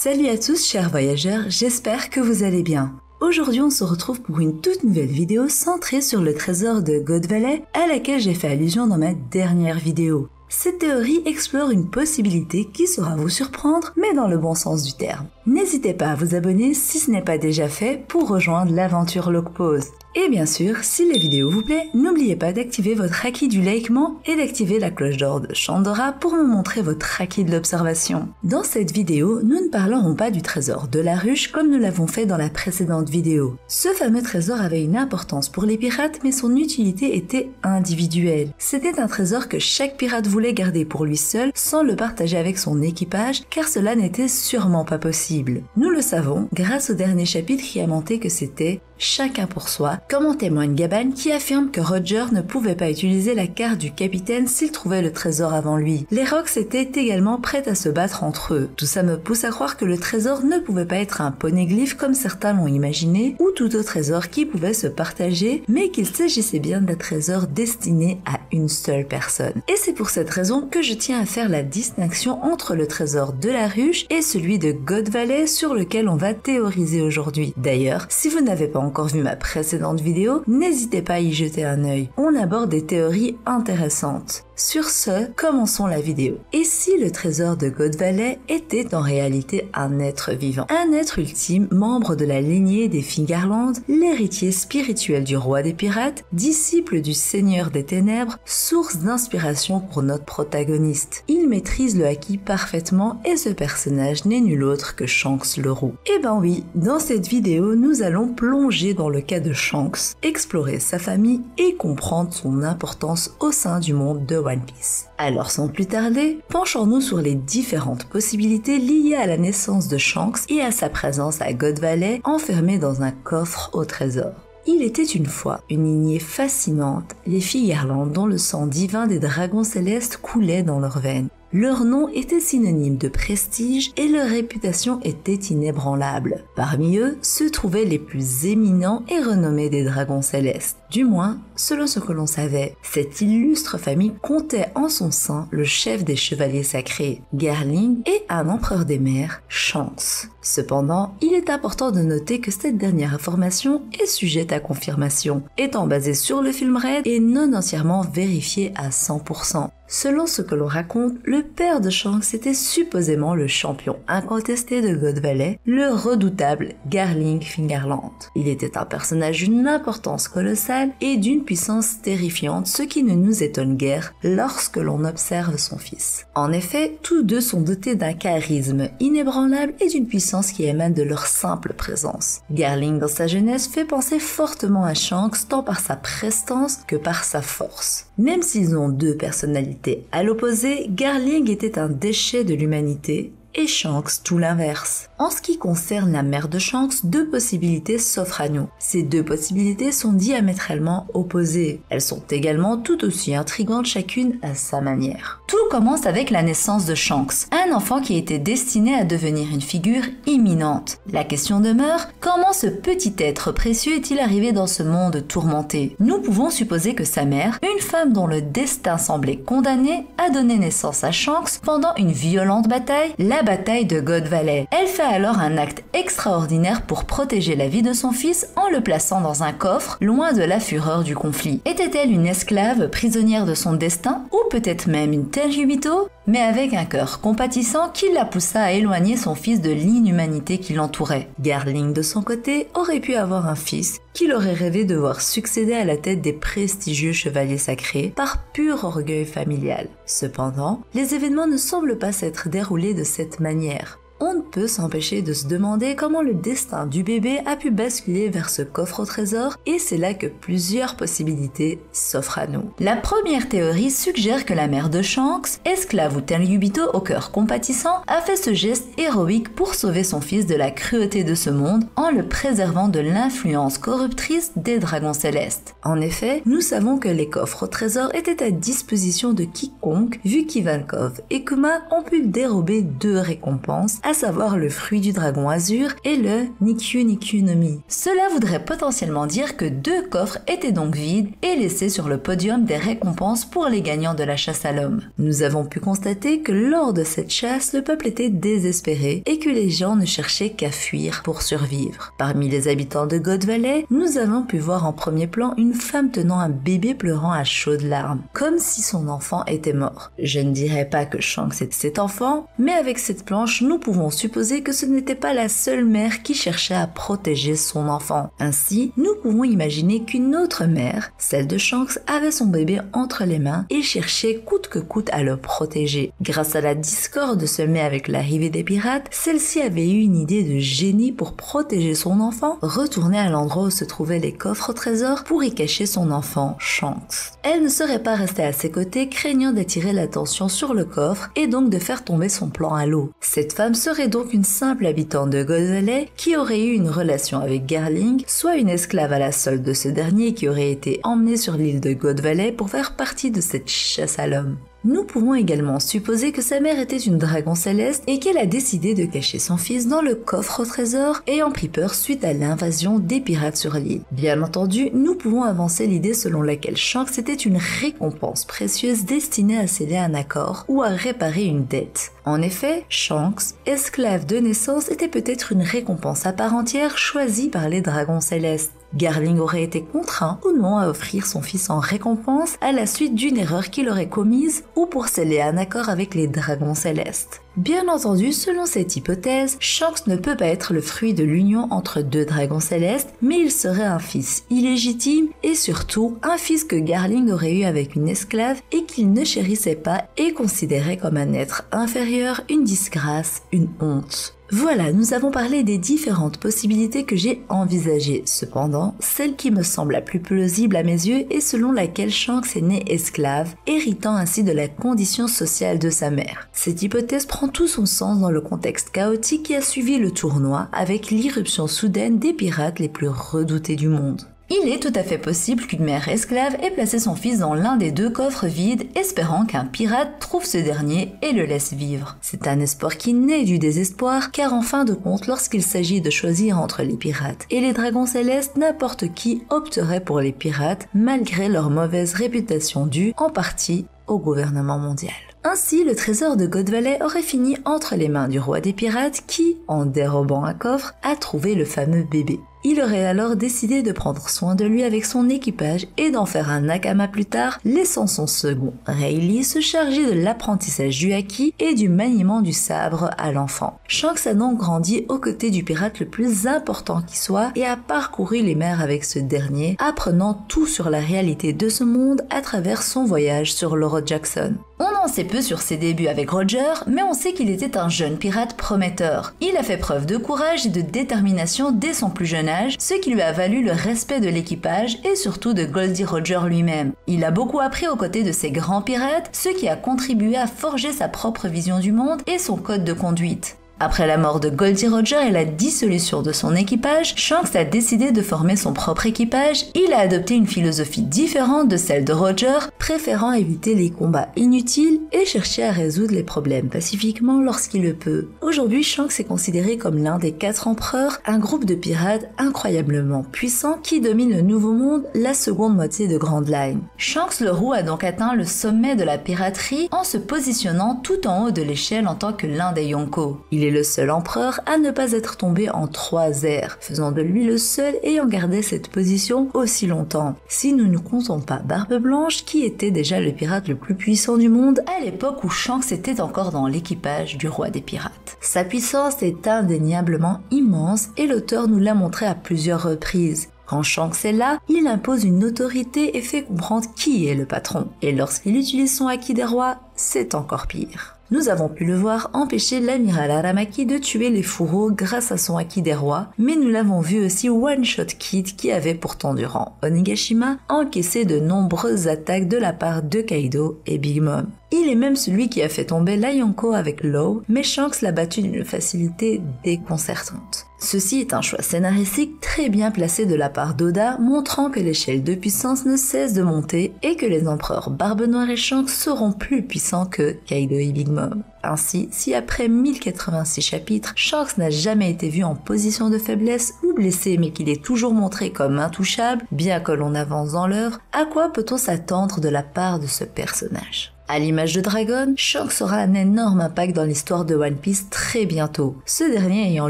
Salut à tous chers voyageurs, j'espère que vous allez bien. Aujourd'hui on se retrouve pour une toute nouvelle vidéo centrée sur le trésor de God Valley à laquelle j'ai fait allusion dans ma dernière vidéo. Cette théorie explore une possibilité qui saura vous surprendre, mais dans le bon sens du terme. N'hésitez pas à vous abonner si ce n'est pas déjà fait pour rejoindre l'aventure Locpause. Et bien sûr, si la vidéo vous plaît, n'oubliez pas d'activer votre acquis du liking et d'activer la cloche d'or de Chandora pour me montrer votre acquis de l'observation. Dans cette vidéo, nous ne parlerons pas du trésor de la ruche comme nous l'avons fait dans la précédente vidéo. Ce fameux trésor avait une importance pour les pirates, mais son utilité était individuelle. C'était un trésor que chaque pirate voulait garder pour lui seul sans le partager avec son équipage, car cela n'était sûrement pas possible. Nous le savons grâce au dernier chapitre qui a montré que c'était chacun pour soi, comme en témoigne Gabane qui affirme que Roger ne pouvait pas utiliser la carte du capitaine s'il trouvait le trésor avant lui. Les Rocks étaient également prêts à se battre entre eux. Tout ça me pousse à croire que le trésor ne pouvait pas être un poneglyphe comme certains l'ont imaginé, ou tout autre trésor qui pouvait se partager, mais qu'il s'agissait bien d'un trésor destiné à une seule personne. Et c'est pour cette raison que je tiens à faire la distinction entre le trésor de la ruche et celui de God Valley sur lequel on va théoriser aujourd'hui. D'ailleurs, si vous n'avez pas encore vu ma précédente vidéo, n'hésitez pas à y jeter un œil. On aborde des théories intéressantes. Sur ce, commençons la vidéo. Et si le trésor de God Valley était en réalité un être vivant? Un être ultime, membre de la lignée des Fingerland, l'héritier spirituel du roi des pirates, disciple du seigneur des ténèbres, source d'inspiration pour notre protagoniste. Il maîtrise le haki parfaitement et ce personnage n'est nul autre que Shanks le roux. Eh ben oui, dans cette vidéo, nous allons plonger dans le cas de Shanks, explorer sa famille et comprendre son importance au sein du monde de One Piece. Alors sans plus tarder, penchons-nous sur les différentes possibilités liées à la naissance de Shanks et à sa présence à God Valley enfermé dans un coffre au trésor. Il était une fois une lignée fascinante, les Fingerland dont le sang divin des dragons célestes coulait dans leurs veines. Leur nom était synonyme de prestige et leur réputation était inébranlable. Parmi eux se trouvaient les plus éminents et renommés des dragons célestes. Du moins, selon ce que l'on savait, cette illustre famille comptait en son sein le chef des chevaliers sacrés, Garling, et un empereur des mers, Shanks. Cependant, il est important de noter que cette dernière information est sujette à confirmation, étant basée sur le film Red et non entièrement vérifiée à 100%. Selon ce que l'on raconte, le père de Shanks était supposément le champion incontesté de God Valley, le redoutable Garling Fingerland. Il était un personnage d'une importance colossale et d'une puissance terrifiante, ce qui ne nous étonne guère lorsque l'on observe son fils. En effet, tous deux sont dotés d'un charisme inébranlable et d'une puissance qui émane de leur simple présence. Garling dans sa jeunesse fait penser fortement à Shanks tant par sa prestance que par sa force. Même s'ils ont deux personnalités à l'opposé, Garling était un déchet de l'humanité et Shanks tout l'inverse. En ce qui concerne la mère de Shanks, deux possibilités s'offrent à nous. Ces deux possibilités sont diamétralement opposées. Elles sont également tout aussi intrigantes chacune à sa manière. Tout commence avec la naissance de Shanks, un enfant qui était destiné à devenir une figure imminente. La question demeure, comment ce petit être précieux est-il arrivé dans ce monde tourmenté? Nous pouvons supposer que sa mère, une femme dont le destin semblait condamné, a donné naissance à Shanks pendant une violente bataille, la bataille de God Valley. Elle fait alors un acte extraordinaire pour protéger la vie de son fils en le plaçant dans un coffre, loin de la fureur du conflit. Était-elle une esclave prisonnière de son destin, ou peut-être même une Tenryubito, mais avec un cœur compatissant qui la poussa à éloigner son fils de l'inhumanité qui l'entourait. Garling de son côté aurait pu avoir un fils qu'il aurait rêvé de voir succéder à la tête des prestigieux chevaliers sacrés par pur orgueil familial. Cependant, les événements ne semblent pas s'être déroulés de cette manière. On ne peut s'empêcher de se demander comment le destin du bébé a pu basculer vers ce coffre au trésor et c'est là que plusieurs possibilités s'offrent à nous. La première théorie suggère que la mère de Shanks, esclave ou Tenryubito au cœur compatissant, a fait ce geste héroïque pour sauver son fils de la cruauté de ce monde en le préservant de l'influence corruptrice des dragons célestes. En effet, nous savons que les coffres au trésor étaient à disposition de quiconque vu qu'Ivankov et Kuma ont pu dérober deux récompenses à savoir le fruit du dragon azur et le Nikyu Nikyu no Mi. Cela voudrait potentiellement dire que 2 coffres étaient donc vides et laissés sur le podium des récompenses pour les gagnants de la chasse à l'homme. Nous avons pu constater que lors de cette chasse, le peuple était désespéré et que les gens ne cherchaient qu'à fuir pour survivre. Parmi les habitants de God Valley, nous avons pu voir en premier plan une femme tenant un bébé pleurant à chaudes larmes, comme si son enfant était mort. Je ne dirais pas que Shanks était cet enfant, mais avec cette planche, nous pouvons supposer que ce n'était pas la seule mère qui cherchait à protéger son enfant. Ainsi, nous pouvons imaginer qu'une autre mère, celle de Shanks, avait son bébé entre les mains et cherchait coûte que coûte à le protéger. Grâce à la discorde semée avec l'arrivée des pirates, celle-ci avait eu une idée de génie pour protéger son enfant, retourner à l'endroit où se trouvaient les coffres au trésor pour y cacher son enfant, Shanks. Elle ne serait pas restée à ses côtés, craignant d'attirer l'attention sur le coffre et donc de faire tomber son plan à l'eau. Cette femme serait donc une simple habitante de God Valley qui aurait eu une relation avec Garling, soit une esclave à la solde de ce dernier qui aurait été emmenée sur l'île de God Valley pour faire partie de cette chasse à l'homme. Nous pouvons également supposer que sa mère était une dragon céleste et qu'elle a décidé de cacher son fils dans le coffre au trésor ayant pris peur suite à l'invasion des pirates sur l'île. Bien entendu, nous pouvons avancer l'idée selon laquelle Shanks était une récompense précieuse destinée à sceller un accord ou à réparer une dette. En effet, Shanks, esclave de naissance, était peut-être une récompense à part entière choisie par les dragons célestes. Garling aurait été contraint ou non à offrir son fils en récompense à la suite d'une erreur qu'il aurait commise ou pour sceller un accord avec les dragons célestes. Bien entendu, selon cette hypothèse, Shanks ne peut pas être le fruit de l'union entre 2 dragons célestes, mais il serait un fils illégitime et surtout un fils que Garling aurait eu avec une esclave et qu'il ne chérissait pas et considérait comme un être inférieur, une disgrâce, une honte. Voilà, nous avons parlé des différentes possibilités que j'ai envisagées. Cependant, celle qui me semble la plus plausible à mes yeux est selon laquelle Shanks est né esclave, héritant ainsi de la condition sociale de sa mère. Cette hypothèse prend tout son sens dans le contexte chaotique qui a suivi le tournoi avec l'irruption soudaine des pirates les plus redoutés du monde. Il est tout à fait possible qu'une mère esclave ait placé son fils dans l'un des 2 coffres vides, espérant qu'un pirate trouve ce dernier et le laisse vivre. C'est un espoir qui naît du désespoir, car en fin de compte, lorsqu'il s'agit de choisir entre les pirates et les dragons célestes, n'importe qui opterait pour les pirates, malgré leur mauvaise réputation due en partie au gouvernement mondial. Ainsi, le trésor de God Valley aurait fini entre les mains du roi des pirates qui, en dérobant un coffre, a trouvé le fameux bébé. Il aurait alors décidé de prendre soin de lui avec son équipage et d'en faire un nakama plus tard, laissant son second, Rayleigh, se charger de l'apprentissage du haki et du maniement du sabre à l'enfant. Shanks a donc grandi aux côtés du pirate le plus important qui soit et a parcouru les mers avec ce dernier, apprenant tout sur la réalité de ce monde à travers son voyage sur l'Oro Jackson. On en sait peu sur ses débuts avec Roger, mais on sait qu'il était un jeune pirate prometteur. Il a fait preuve de courage et de détermination dès son plus jeune âge, ce qui lui a valu le respect de l'équipage et surtout de Goldie Roger lui-même. Il a beaucoup appris aux côtés de ces grands pirates, ce qui a contribué à forger sa propre vision du monde et son code de conduite. Après la mort de Goldie Roger et la dissolution de son équipage, Shanks a décidé de former son propre équipage. Il a adopté une philosophie différente de celle de Roger, préférant éviter les combats inutiles et chercher à résoudre les problèmes pacifiquement lorsqu'il le peut. Aujourd'hui, Shanks est considéré comme l'un des 4 empereurs, un groupe de pirates incroyablement puissant qui domine le Nouveau Monde, la seconde moitié de Grand Line. Shanks le Roux a donc atteint le sommet de la piraterie en se positionnant tout en haut de l'échelle en tant que l'un des Yonko. Il est le seul empereur à ne pas être tombé en 3 ères, faisant de lui le seul ayant gardé cette position aussi longtemps. Si nous ne comptons pas Barbe Blanche, qui était déjà le pirate le plus puissant du monde à l'époque où Shanks était encore dans l'équipage du roi des pirates. Sa puissance est indéniablement immense et l'auteur nous l'a montré à plusieurs reprises. Quand Shanks est là, il impose une autorité et fait comprendre qui est le patron. Et lorsqu'il utilise son haki des rois, c'est encore pire. Nous avons pu le voir empêcher l'amiral Aramaki de tuer les fourreaux grâce à son haki des rois, mais nous l'avons vu aussi one-shot Kid qui avait pourtant durant Onigashima encaissé de nombreuses attaques de la part de Kaido et Big Mom. Il est même celui qui a fait tomber la Yonko avec Law, mais Shanks l'a battu d'une facilité déconcertante. Ceci est un choix scénaristique très bien placé de la part d'Oda, montrant que l'échelle de puissance ne cesse de monter et que les empereurs Barbe Noire et Shanks seront plus puissants que Kaido et Big Mom. Ainsi, si après 1086 chapitres, Shanks n'a jamais été vu en position de faiblesse ou blessé mais qu'il est toujours montré comme intouchable, bien que l'on avance dans l'œuvre, à quoi peut-on s'attendre de la part de ce personnage ? À l'image de Dragon, Shanks aura un énorme impact dans l'histoire de One Piece très bientôt, ce dernier ayant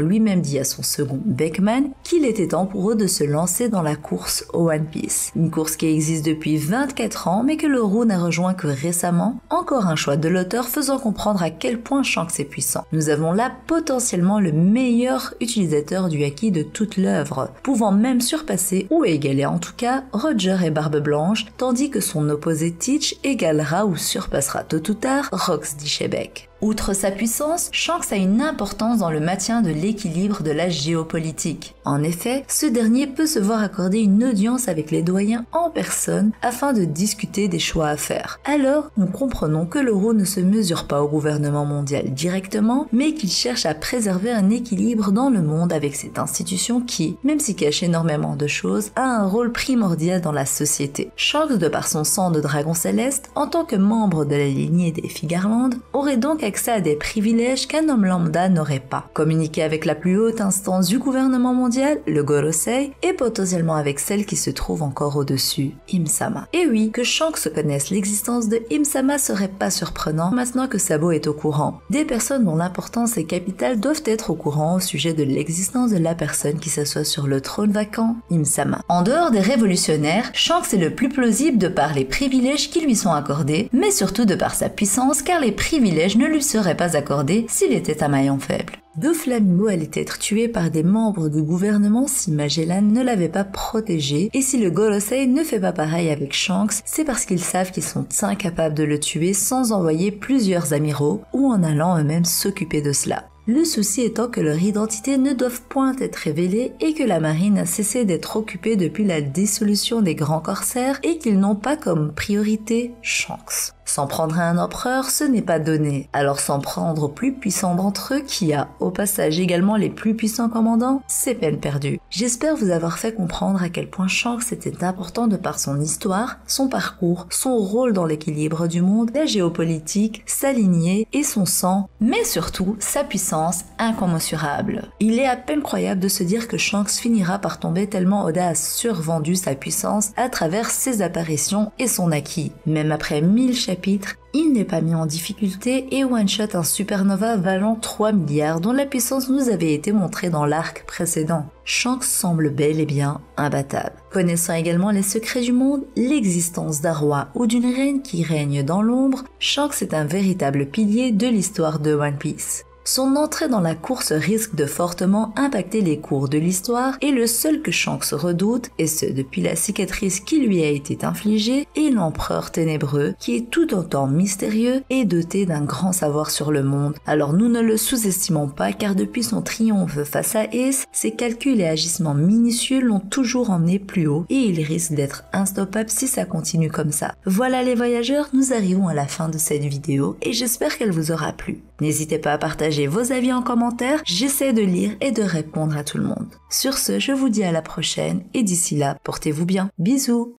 lui-même dit à son second Beckman qu'il était temps pour eux de se lancer dans la course au One Piece. Une course qui existe depuis 24 ans mais que le Roux n'a rejoint que récemment, encore un choix de l'auteur faisant comprendre à quel point Shanks est puissant. Nous avons là potentiellement le meilleur utilisateur du haki de toute l'œuvre, pouvant même surpasser ou égaler en tout cas Roger et Barbe Blanche, tandis que son opposé Teach égalera ou surpassera tôt ou tard Rox d'Ishebek. Outre sa puissance, Shanks a une importance dans le maintien de l'équilibre de la géopolitique. En effet, ce dernier peut se voir accorder une audience avec les doyens en personne afin de discuter des choix à faire. Alors, nous comprenons que l'euro ne se mesure pas au gouvernement mondial directement, mais qu'il cherche à préserver un équilibre dans le monde avec cette institution qui, même s'il cache énormément de choses, a un rôle primordial dans la société. Shanks, de par son sang de dragon céleste, en tant que membre de la lignée des Figarland, aurait donc accès à des privilèges qu'un homme lambda n'aurait pas. Communiquer avec la plus haute instance du gouvernement mondial, le Gorosei, et potentiellement avec celle qui se trouve encore au-dessus, Im-sama. Et oui, que Shanks connaisse l'existence de Im-sama serait pas surprenant maintenant que Sabo est au courant. Des personnes dont l'importance est capitale doivent être au courant au sujet de l'existence de la personne qui s'assoit sur le trône vacant, Im-sama. En dehors des révolutionnaires, Shanks est le plus plausible de par les privilèges qui lui sont accordés, mais surtout de par sa puissance car les privilèges ne lui seraient pas accordés s'il était un maillon faible. Doflamingo allait être tué par des membres du gouvernement si Magellan ne l'avait pas protégé, et si le Gorosei ne fait pas pareil avec Shanks, c'est parce qu'ils savent qu'ils sont incapables de le tuer sans envoyer plusieurs amiraux ou en allant eux-mêmes s'occuper de cela. Le souci étant que leur identité ne doivent point être révélée et que la marine a cessé d'être occupée depuis la dissolution des grands corsaires et qu'ils n'ont pas comme priorité Shanks. S'en prendre à un empereur, ce n'est pas donné, alors s'en prendre au plus puissant d'entre eux, qui a au passage également les plus puissants commandants, c'est peine perdue. J'espère vous avoir fait comprendre à quel point Shanks était important de par son histoire, son parcours, son rôle dans l'équilibre du monde, la géopolitique, sa lignée et son sang, mais surtout sa puissance incommensurable. Il est à peine croyable de se dire que Shanks finira par tomber tellement Oda a survendu sa puissance à travers ses apparitions et son acquis. Même après 1000 chapitres, il n'est pas mis en difficulté et one-shot un supernova valant 3 milliards dont la puissance nous avait été montrée dans l'arc précédent. Shanks semble bel et bien imbattable. Connaissant également les secrets du monde, l'existence d'un roi ou d'une reine qui règne dans l'ombre, Shanks est un véritable pilier de l'histoire de One Piece. Son entrée dans la course risque de fortement impacter les cours de l'histoire et le seul que Shanks redoute, et ce depuis la cicatrice qui lui a été infligée, est l'empereur ténébreux qui est tout autant mystérieux et doté d'un grand savoir sur le monde. Alors nous ne le sous-estimons pas car depuis son triomphe face à Ace, ses calculs et agissements minutieux l'ont toujours emmené plus haut et il risque d'être instoppable si ça continue comme ça. Voilà les voyageurs, nous arrivons à la fin de cette vidéo et j'espère qu'elle vous aura plu. N'hésitez pas à partager vos avis en commentaire, j'essaie de lire et de répondre à tout le monde. Sur ce, je vous dis à la prochaine et d'ici là, portez-vous bien. Bisous!